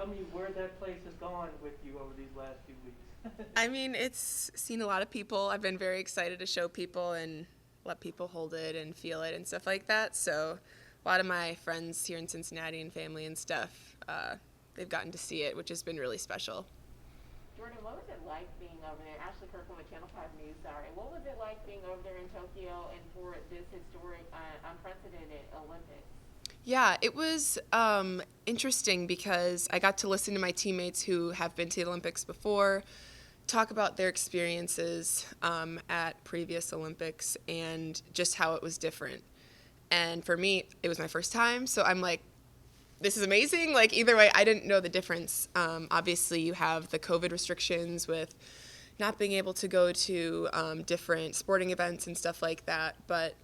tell me where that place has gone with you over these last few weeks. I mean, it's seen a lot of people. I've been very excited to show people and let people hold it and feel it and stuff like that. So, a lot of my friends here in Cincinnati and family and stuff, they've gotten to see it, which has been really special. Jordan, what was it like being over there? Ashley Kirkland with Channel 5 News, sorry. What was it like being over there in Tokyo and for this historic, unprecedented Olympics? Yeah, it was interesting because I got to listen to my teammates who have been to the Olympics before talk about their experiences at previous Olympics and just how it was different. And for me, it was my first time, so I'm like, this is amazing. Like, either way, I didn't know the difference. Obviously, you have the COVID restrictions with not being able to go to different sporting events and stuff like that. But,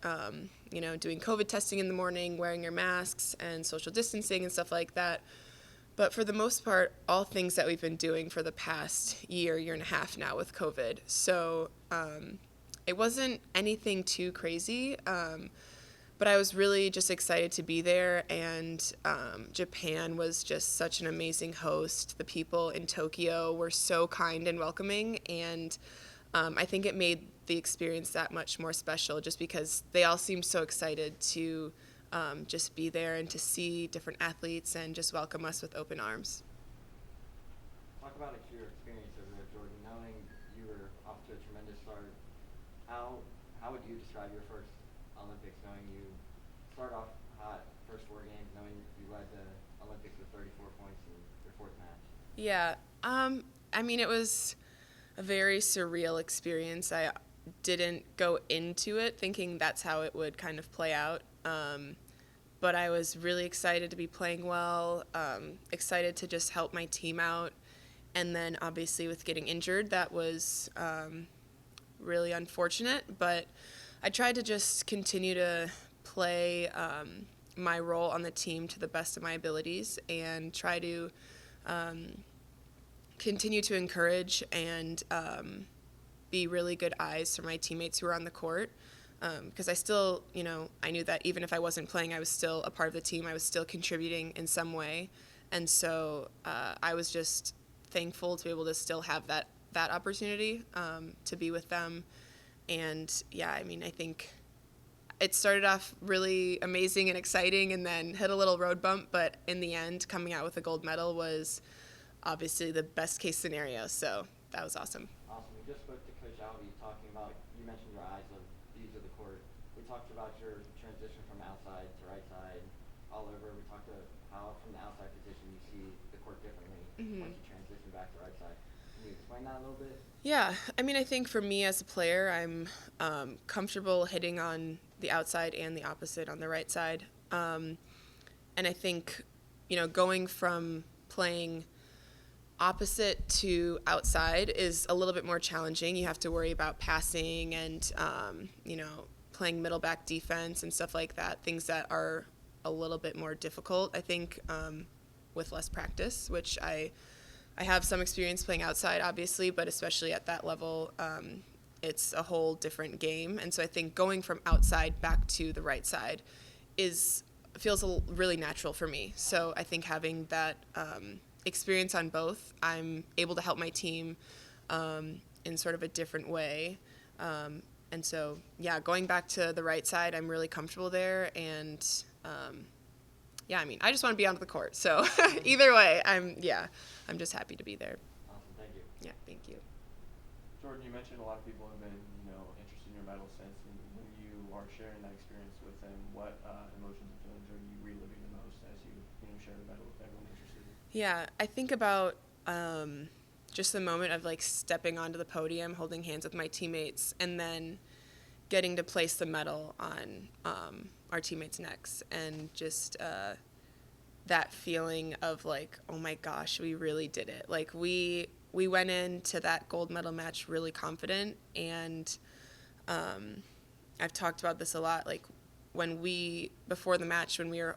doing COVID testing in the morning, wearing your masks and social distancing and stuff like that. But for the most part, all things that we've been doing for the past year and a half now with COVID. So it wasn't anything too crazy. But I was really just excited to be there, and Japan was just such an amazing host. The people in Tokyo were so kind and welcoming, and I think it made the experience that much more special just because they all seemed so excited to just be there and to see different athletes and just welcome us with open arms. Talk about your experience over there, Jordan. Knowing you were off to a tremendous start, how would you describe your first Olympics? Knowing you start off hot, first four games, knowing you led the Olympics with 34 points in your fourth match. Yeah, I mean, it was a very surreal experience. I didn't go into it thinking that's how it would kind of play out. But I was really excited to be playing well, excited to just help my team out. And then obviously with getting injured, that was really unfortunate. But I tried to just continue to play my role on the team to the best of my abilities and try to continue to encourage and be really good eyes for my teammates who were on the court. Because I still, I knew that even if I wasn't playing, I was still a part of the team. I was still contributing in some way. And so I was just thankful to be able to still have that opportunity to be with them. And yeah, I mean, I think it started off really amazing and exciting and then hit a little road bump. But in the end, coming out with a gold medal was obviously the best case scenario. So that was awesome. Awesome. We just spoke to Coach Albie talking about, you mentioned your eyes of views of the court. We talked about your transition from outside to right side all over. We talked about how from the outside position you see the court differently once you transition back to right side. Can you explain that a little bit? Yeah, I mean, I think for me as a player, I'm comfortable hitting on the outside and the opposite on the right side. And I think, going from playing opposite to outside is a little bit more challenging. You have to worry about passing and, playing middle back defense and stuff like that, things that are a little bit more difficult, I think, with less practice, which I have some experience playing outside, obviously, but especially at that level, it's a whole different game. And so I think going from outside back to the right side feels really natural for me. So I think having that experience on both, I'm able to help my team in sort of a different way. And so, yeah, going back to the right side, I'm really comfortable there. And yeah, I mean, I just want to be on the court. So either way, I'm just happy to be there. Awesome. Thank you. Yeah, thank you. Jordan, you mentioned a lot of people have been, interested in your medal since. And when you are sharing that experience with them, what emotions and feelings are you reliving the most as you, share the medal with everyone interested? Yeah, I think about just the moment of like stepping onto the podium, holding hands with my teammates, and then getting to place the medal on our teammates' necks, and just that feeling of like, oh my gosh, we really did it. Like we went into that gold medal match really confident, and I've talked about this a lot. Like before the match, when we were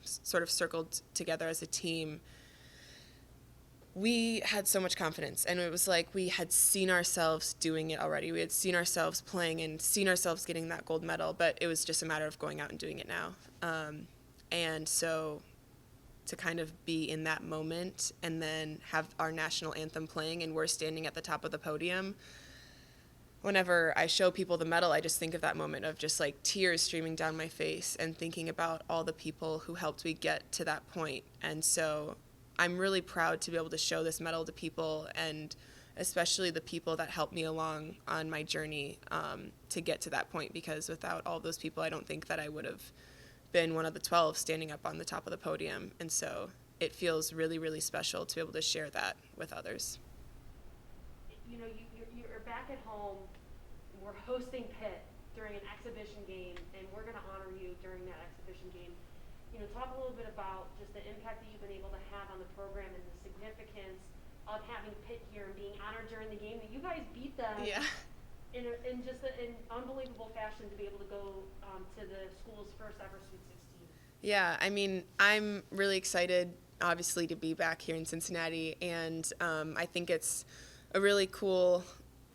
sort of circled together as a team, we had so much confidence, and it was like we had seen ourselves doing it already. We had seen ourselves playing and seen ourselves getting that gold medal, but it was just a matter of going out and doing it now. And so to kind of be in that moment and then have our national anthem playing and we're standing at the top of the podium. Whenever I show people the medal, I just think of that moment of just like tears streaming down my face and thinking about all the people who helped me get to that point. And so I'm really proud to be able to show this medal to people, and especially the people that helped me along on my journey to get to that point, because without all those people, I don't think that I would have been one of the 12 standing up on the top of the podium. And so it feels really, really special to be able to share that with others. You know, you're back at home. We're hosting Pitt during an exhibition game, and we're going to honor you during that exhibition game. You know, talk a little bit about just the impact that you've been able to have on the program and the significance of having Pitt here and being honored during the game that you guys beat them. Yeah. In just an unbelievable fashion to be able to go to the school's first ever Sweet 16. Yeah, I mean, I'm really excited, obviously, to be back here in Cincinnati, and I think it's a really cool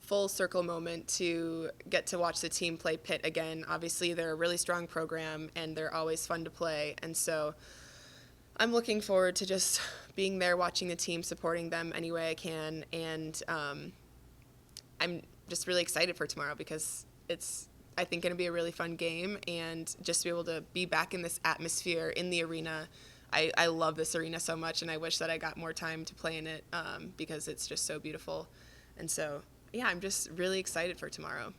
full circle moment to get to watch the team play Pitt again. Obviously, they're a really strong program, and they're always fun to play, and so I'm looking forward to just being there, watching the team, supporting them any way I can, and I'm just really excited for tomorrow because it's, I think, going to be a really fun game, and just to be able to be back in this atmosphere in the arena. I love this arena so much, and I wish that I got more time to play in it because it's just so beautiful. And so, yeah, I'm just really excited for tomorrow.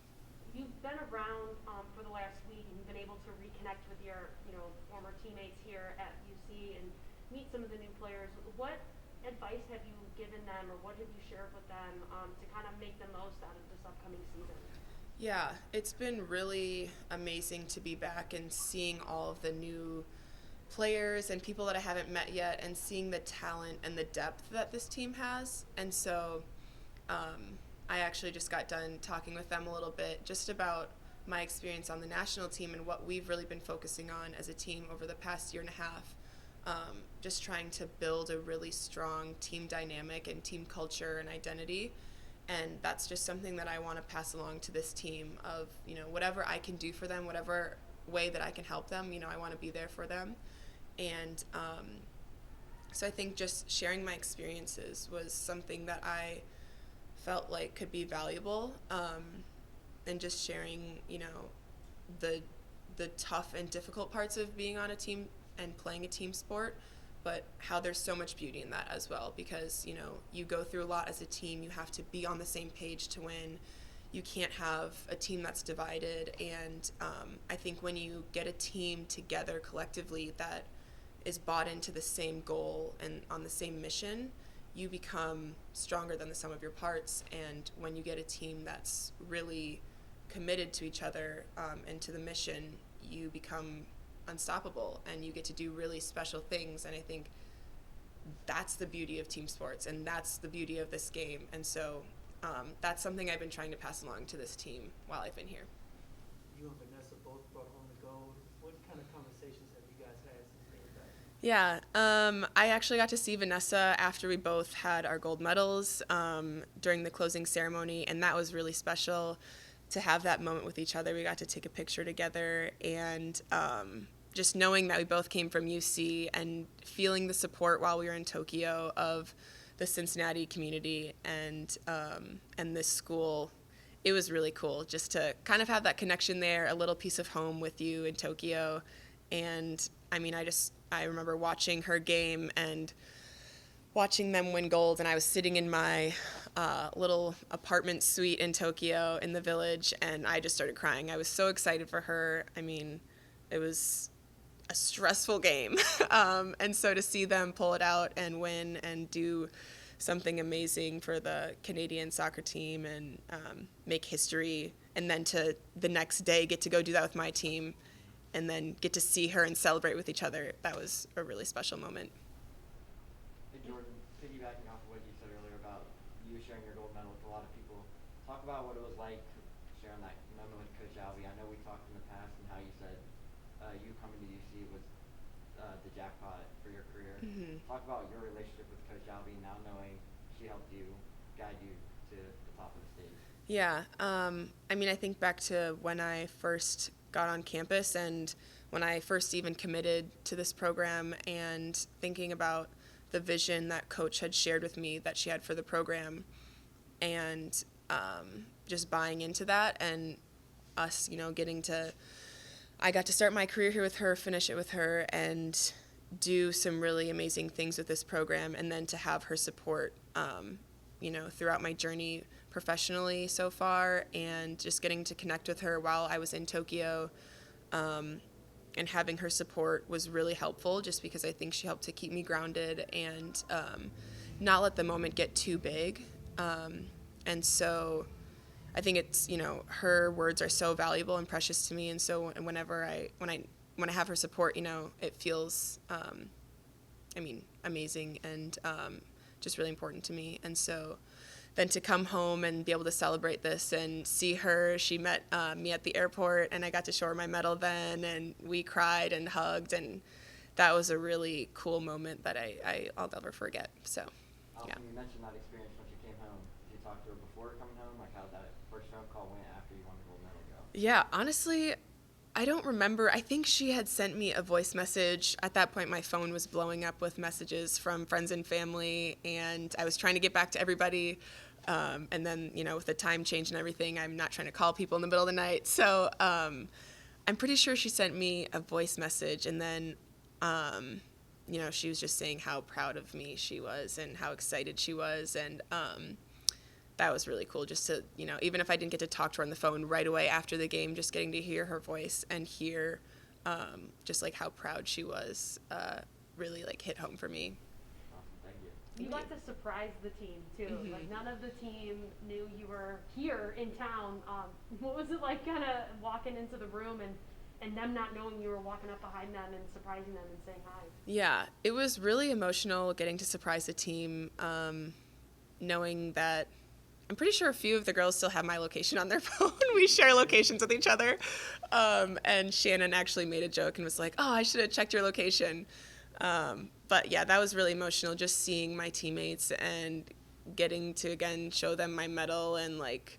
You've been around for the last week, and you've been able to reconnect with your, former teammates here at UC and meet some of the new players. What advice have you given them, or what have you shared with them to kind of make the most out of this upcoming season? Yeah, it's been really amazing to be back and seeing all of the new players and people that I haven't met yet, and seeing the talent and the depth that this team has. And so I actually just got done talking with them a little bit just about my experience on the national team and what we've really been focusing on as a team over the past year and a half. Just trying to build a really strong team dynamic and team culture and identity. And that's just something that I want to pass along to this team of, whatever I can do for them, whatever way that I can help them, I want to be there for them. And so I think just sharing my experiences was something that I felt like could be valuable, and just sharing, the tough and difficult parts of being on a team and playing a team sport, but how there's so much beauty in that as well, because, you go through a lot as a team. You have to be on the same page to win. You can't have a team that's divided, and I think when you get a team together collectively that is bought into the same goal and on the same mission, you become stronger than the sum of your parts. And when you get a team that's really committed to each other and to the mission, you become unstoppable, and you get to do really special things. And I think that's the beauty of team sports, and that's the beauty of this game. And so that's something I've been trying to pass along to this team while I've been here. You and Vanessa both brought home the gold. What kind of conversations have you guys had since they were back? Yeah, I actually got to see Vanessa after we both had our gold medals during the closing ceremony, and that was really special to have that moment with each other. We got to take a picture together, and just knowing that we both came from UC and feeling the support while we were in Tokyo of the Cincinnati community and this school, it was really cool just to kind of have that connection there, a little piece of home with you in Tokyo. And I mean, I remember watching her game and watching them win gold, and I was sitting in my little apartment suite in Tokyo in the village, and I just started crying. I was so excited for her. I mean, it was a stressful game. And so to see them pull it out and win and do something amazing for the Canadian soccer team and make history, and then to the next day get to go do that with my team and then get to see her and celebrate with each other, that was a really special moment. Hey Jordan, piggybacking off of what you said earlier about you sharing your gold medal with a lot of people, talk about what it was like sharing that moment with Coach Albee. I know we talked in the past and how you said you coming to UC was the jackpot for your career. Mm-hmm. Talk about your relationship with Coach Albee now, knowing she helped you, guide you to the top of the stage. Yeah, I mean, I think back to when I first got on campus and when I first even committed to this program and thinking about the vision that Coach had shared with me that she had for the program, and just buying into that, and us, I got to start my career here with her, finish it with her, and do some really amazing things with this program, and then to have her support, throughout my journey professionally so far, and just getting to connect with her while I was in Tokyo, and having her support was really helpful, just because I think she helped to keep me grounded and not let the moment get too big. And so I think it's, her words are so valuable and precious to me. And so whenever when I have her support, it feels, amazing and just really important to me. And so then to come home and be able to celebrate this and see her, she met me at the airport, and I got to show her my medal then, and we cried and hugged, and that was a really cool moment that I'll never forget. So, yeah. You mentioned that experience when she came home. Did you talk to her before coming home? Like how that first phone call went after you won the gold medal go? Yeah, honestly, I don't remember. I think she had sent me a voice message. At that point, my phone was blowing up with messages from friends and family, and I was trying to get back to everybody. And then, with the time change and everything, I'm not trying to call people in the middle of the night. So I'm pretty sure she sent me a voice message, and then, she was just saying how proud of me she was and how excited she was. And that was really cool, just to, even if I didn't get to talk to her on the phone right away after the game, just getting to hear her voice and hear just like how proud she was really like hit home for me. Awesome, thank you. You got to surprise the team too. Mm-hmm. Like none of the team knew you were here in town. What was it like, kind of walking into the room and them not knowing you were walking up behind them and surprising them and saying hi? Yeah, it was really emotional getting to surprise the team, knowing that I'm pretty sure a few of the girls still have my location on their phone. We share locations with each other. And Shannon actually made a joke and was like, "Oh, I should have checked your location." But yeah, that was really emotional, just seeing my teammates and getting to, again, show them my medal. And like,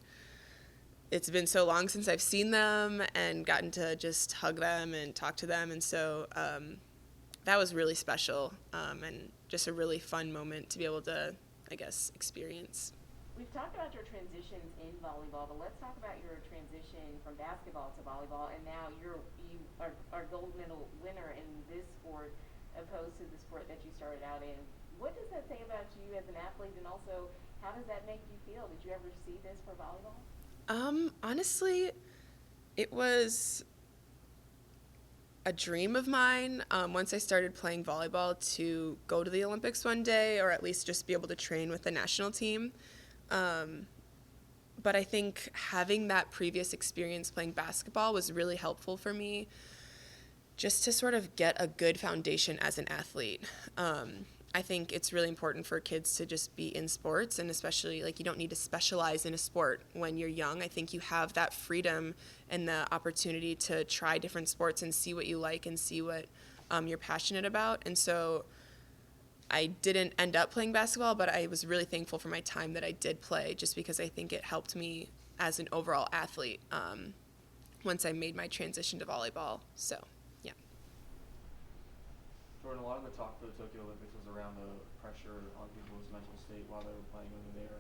it's been so long since I've seen them and gotten to just hug them and talk to them. And so that was really special, and just a really fun moment to be able to, I guess, experience. We've talked about your transitions in volleyball, but let's talk about your transition from basketball to volleyball, and now you are gold medal winner in this sport opposed to the sport that you started out in. What does that say about you as an athlete, and also how does that make you feel? Did you ever see this for volleyball? Honestly, it was a dream of mine once I started playing volleyball to go to the Olympics one day, or at least just be able to train with the national team. But I think having that previous experience playing basketball was really helpful for me, just to sort of get a good foundation as an athlete. I think it's really important for kids to just be in sports, and especially, like, you don't need to specialize in a sport when you're young. I think you have that freedom and the opportunity to try different sports and see what you like and see what you're passionate about. And so I didn't end up playing basketball, but I was really thankful for my time that I did play, just because I think it helped me as an overall athlete once I made my transition to volleyball. So, yeah. Jordan, a lot of the talk for the Tokyo Olympics was around the pressure on people's mental state while they were playing over there.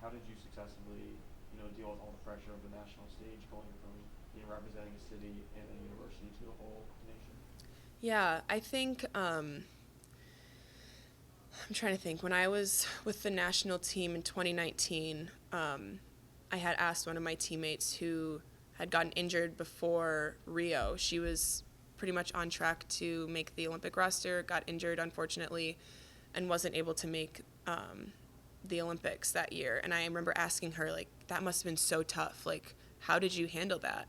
How did you successfully, deal with all the pressure of the national stage, going from representing a city and a university to the whole nation? Yeah, I think I'm trying to think. When I was with the national team in 2019, I had asked one of my teammates who had gotten injured before Rio. She was pretty much on track to make the Olympic roster, got injured, unfortunately, and wasn't able to make the Olympics that year. And I remember asking her, like, that must have been so tough. Like, how did you handle that?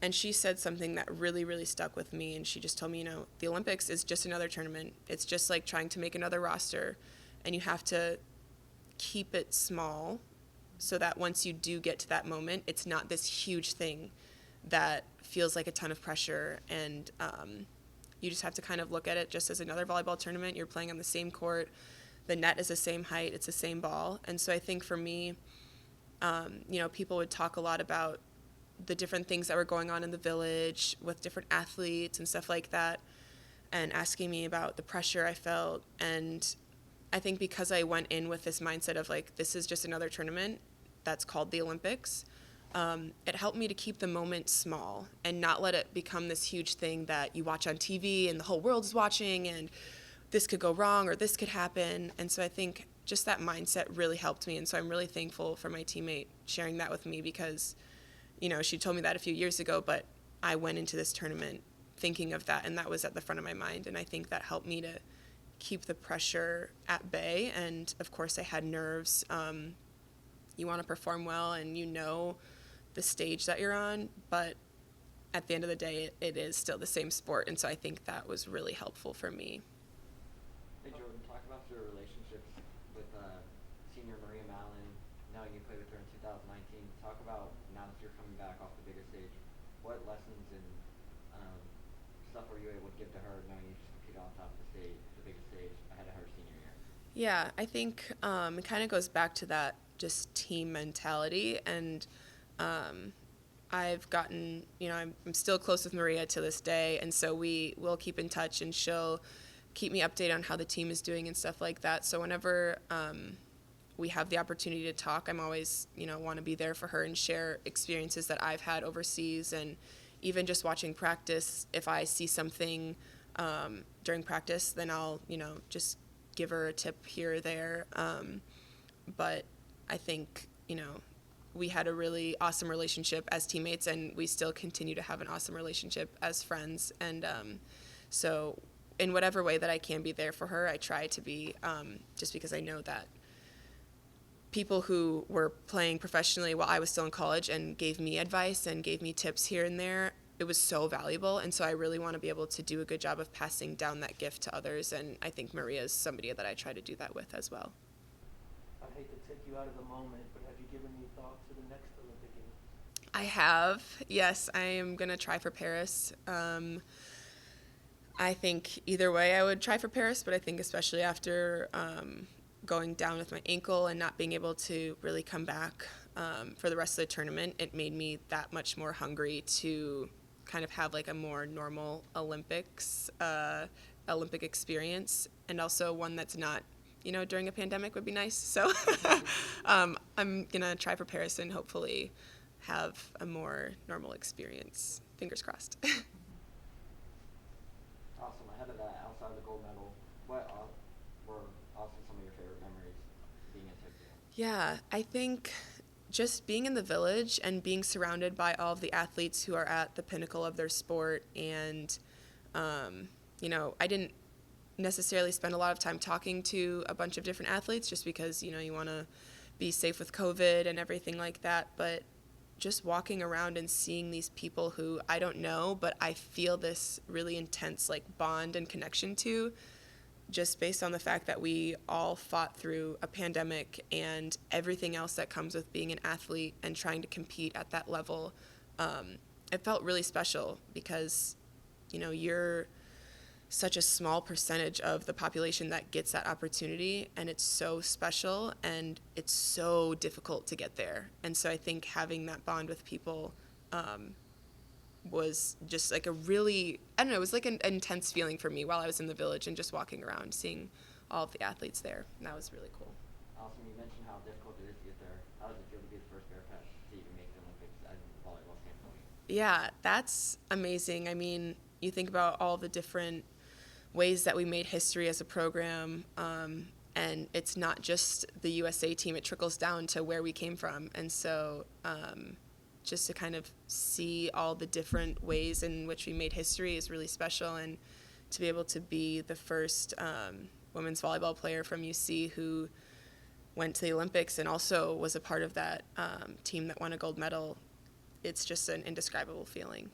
And she said something that really, really stuck with me. And she just told me, the Olympics is just another tournament. It's just like trying to make another roster. And you have to keep it small so that once you do get to that moment, it's not this huge thing that feels like a ton of pressure. And you just have to kind of look at it just as another volleyball tournament. You're playing on the same court. The net is the same height. It's the same ball. And so I think for me, people would talk a lot about the different things that were going on in the village with different athletes and stuff like that, and asking me about the pressure I felt. And I think because I went in with this mindset of like, this is just another tournament that's called the Olympics, it helped me to keep the moment small and not let it become this huge thing that you watch on TV and the whole world is watching and this could go wrong or this could happen. And so I think just that mindset really helped me. And so I'm really thankful for my teammate sharing that with me because, you know, she told me that a few years ago, but I went into this tournament thinking of that, and that was at the front of my mind. And I think that helped me to keep the pressure at bay. And of course I had nerves. You want to perform well and you know the stage that you're on, but at the end of the day, it is still the same sport. And so I think that was really helpful for me. Hey Jordan, talk about your relationships with senior Maria Mallon, knowing you played with her in 2019. Talk about now that you're coming back off the bigger stage, what lessons and stuff were you able to give to her knowing you just competed on top of the stage, the biggest stage, ahead of her senior year? Yeah, I think it kind of goes back to that just team mentality. And I've gotten, you know, I'm still close with Maria to this day, and so we will keep in touch, and she'll keep me updated on how the team is doing and stuff like that. So whenever we have the opportunity to talk, I'm always, you know, want to be there for her and share experiences that I've had overseas. And even just watching practice, if I see something during practice, then I'll, you know, just give her a tip here or there. But I think, you know, we had a really awesome relationship as teammates, and we still continue to have an awesome relationship as friends. And so in whatever way that I can be there for her, I try to be, just because I know that people who were playing professionally while I was still in college and gave me advice and gave me tips here and there, it was so valuable. And so I really want to be able to do a good job of passing down that gift to others. And I think Maria is somebody that I try to do that with as well. I hate to take you out of the moment, but have you given any thought to the next Olympic Games? I have. Yes, I am going to try for Paris. I think either way I would try for Paris, but I think especially after going down with my ankle and not being able to really come back for the rest of the tournament, it made me that much more hungry to kind of have like a more normal Olympic experience, and also one that's not, you know, during a pandemic would be nice. So I'm going to try for Paris and hopefully have a more normal experience. Fingers crossed. Awesome. Ahead of that, outside of the gold medal, what were also some of your favorite memories being in Tokyo? Yeah, I think just being in the village and being surrounded by all of the athletes who are at the pinnacle of their sport. And, you know, I didn't necessarily spend a lot of time talking to a bunch of different athletes just because, you know, you want to be safe with COVID and everything like that. But just walking around and seeing these people who I don't know, but I feel this really intense like bond and connection to, just based on the fact that we all fought through a pandemic and everything else that comes with being an athlete and trying to compete at that level. It felt really special because, you know, you're such a small percentage of the population that gets that opportunity, and it's so special and it's so difficult to get there. And so I think having that bond with people was just like a really, I don't know, it was like an intense feeling for me while I was in the village and just walking around, seeing all of the athletes there. And that was really cool. Awesome. You mentioned how difficult it is to get there. How does it feel to be the first Bearcat to even make the Olympics as a volleyball standpoint? Yeah, that's amazing. I mean, you think about all the different ways that we made history as a program, and it's not just the USA team, it trickles down to where we came from. And so just to kind of see all the different ways in which we made history is really special, and to be able to be the first women's volleyball player from UC who went to the Olympics and also was a part of that team that won a gold medal, it's just an indescribable feeling.